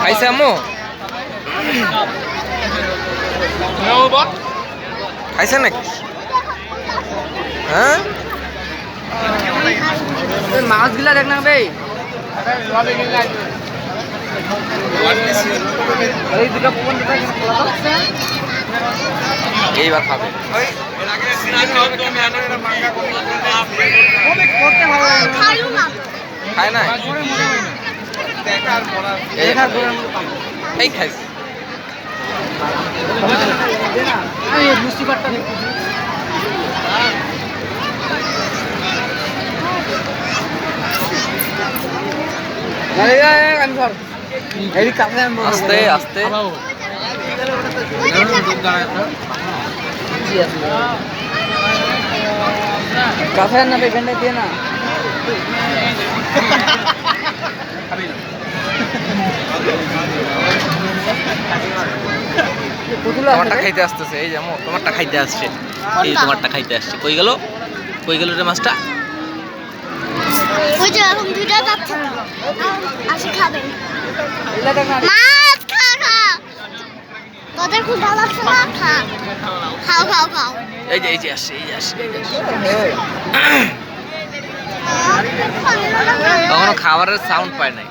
খাইছে আম্মু? খাইছে নাকি? হ্যাঁ মাছগুলা দেখ না ভাই, এইবার খাবে। খায় না এই খাইছে। আস্তে আস্তে কাছে না এখানটা দিয়ে না তোমারটা খাইতে আসতেছে। এই যেমন তোমারটা খাইতে আসছে, এই তোমারটা খাইতে আসছে। কই গেল, কই গেল রে মাছটা? ওই যে এখন দুইটা যাচ্ছে না, আসি খাবেন মাছ। খা খা, তোদের খুব ভালো লাগছে না? খা, খাও খাও খাও। এই যে এই যে আসছে, এই যে আসছে। তখনও খাবারের সাউন্ড পায় নাই।